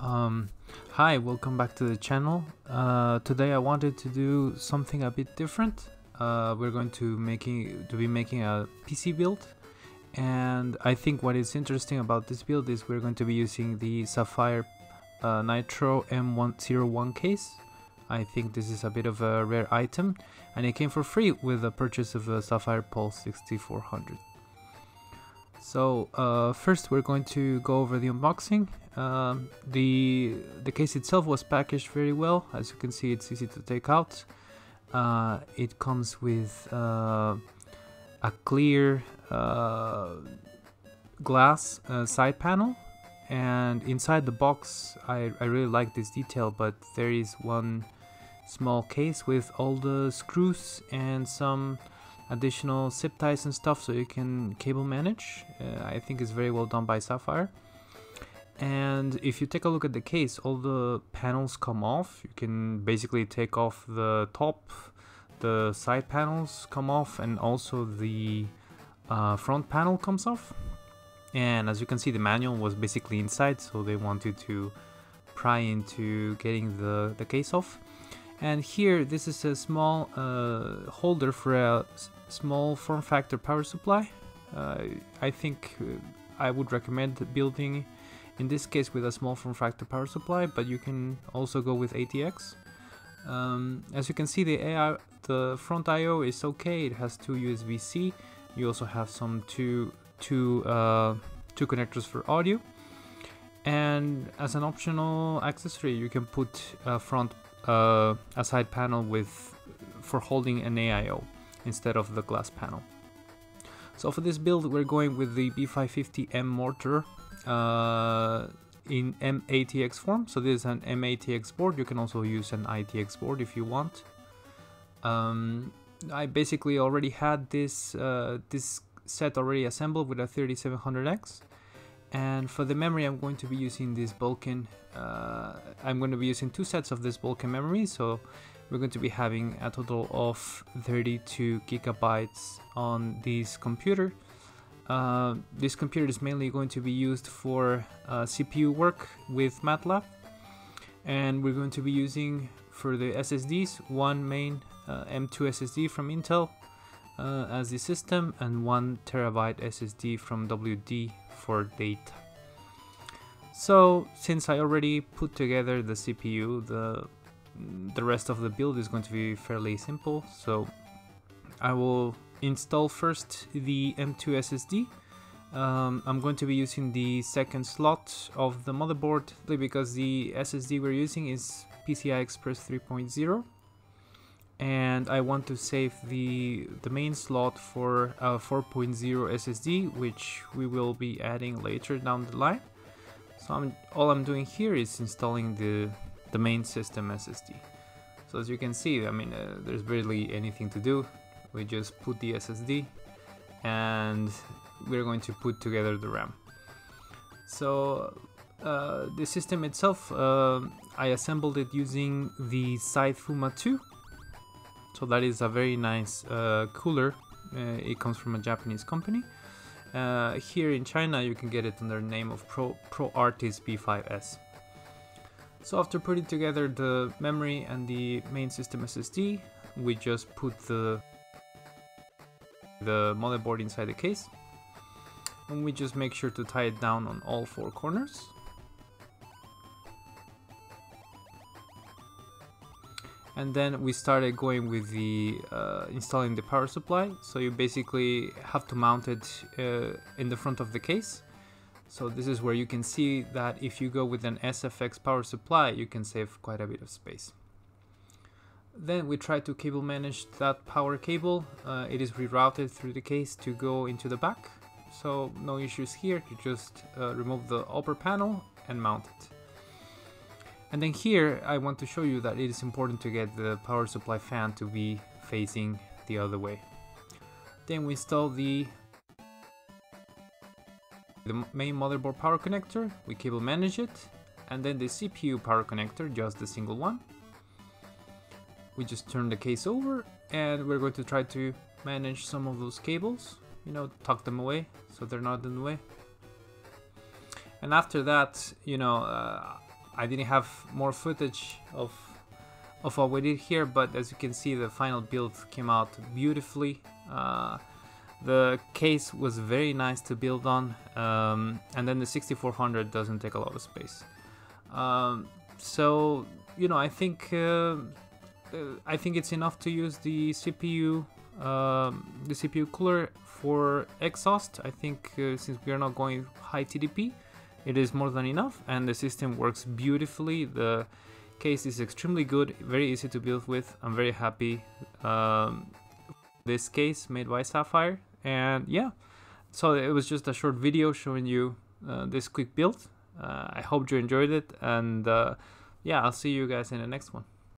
Um, Hi, welcome back to the channel. Today I wanted to do something a bit different. We're going to be making a PC build, and I think what is interesting about this build is we're going to be using the Sapphire Nitro M01 case. I think this is a bit of a rare item, and it came for free with the purchase of the Sapphire Pulse 6400. So first we're going to go over the unboxing. The case itself was packaged very well. As you can see, it's easy to take out. It comes with a clear glass side panel, and inside the box I really like this detail, but there is one small case with all the screws and some additional zip ties and stuff so you can cable manage. I think it's very well done by Sapphire. And if you take a look at the case, all the panels come off. You can basically take off the top, the side panels come off, and also the front panel comes off. And as you can see, the manual was basically inside, so they wanted to pry into getting the case off. And here, this is a small holder for a small form factor power supply. I think I would recommend building in this case with a small form factor power supply, but you can also go with ATX. As you can see, the front I/O is okay. It has two USB-C. You also have some two connectors for audio. And as an optional accessory, you can put a side panel for holding an AIO instead of the glass panel. So for this build, we're going with the B550M mortar in mATX form. So this is an mATX board. You can also use an ITX board if you want. I basically already had this set already assembled with a 3700X. And for the memory, I'm going to be using this Vulkan. I'm going to be using two sets of this Vulkan memory, so we're going to be having a total of 32 gigabytes on this computer. This computer is mainly going to be used for CPU work with MATLAB, and we're going to be using for the SSDs one main M2 SSD from Intel as the system, and 1 terabyte SSD from WD for data. So since I already put together the CPU, the rest of the build is going to be fairly simple. So I will install first the M2 SSD. I'm going to be using the second slot of the motherboard because the SSD we're using is PCI Express 3.0, and I want to save the main slot for a 4.0 SSD, which we will be adding later down the line. So all I'm doing here is installing the main system SSD. So as you can see, I mean, there's barely anything to do. We just put the SSD and we're going to put together the RAM. So the system itself, I assembled it using the Scythe Fuma 2. So that is a very nice cooler. It comes from a Japanese company. Here in China, you can get it under the name of ProArtis B5S. So after putting together the memory and the main system SSD, we just put the motherboard inside the case, and we just make sure to tie it down on all four corners. And then we started going with the installing the power supply. So you basically have to mount it in the front of the case. So this is where you can see that if you go with an SFX power supply, you can save quite a bit of space. Then we try to cable manage that power cable. It is rerouted through the case to go into the back. So no issues here. You just remove the upper panel and mount it. And then here I want to show you that it is important to get the power supply fan to be facing the other way. Then we install the main motherboard power connector, we cable manage it, and then the CPU power connector, just the single one. We just turn the case over and we're going to try to manage some of those cables, you know, tuck them away so they're not in the way. And after that, you know, I didn't have more footage of what we did here, but as you can see, the final build came out beautifully. The case was very nice to build on, and then the 6400 doesn't take a lot of space. So you know, I think it's enough to use the CPU cooler for exhaust. I think since we are not going high TDP, it is more than enough, and the system works beautifully. The case is extremely good, very easy to build with. I'm very happy this case made by Sapphire. And yeah, so it was just a short video showing you this quick build. I hope you enjoyed it, and yeah, I'll see you guys in the next one.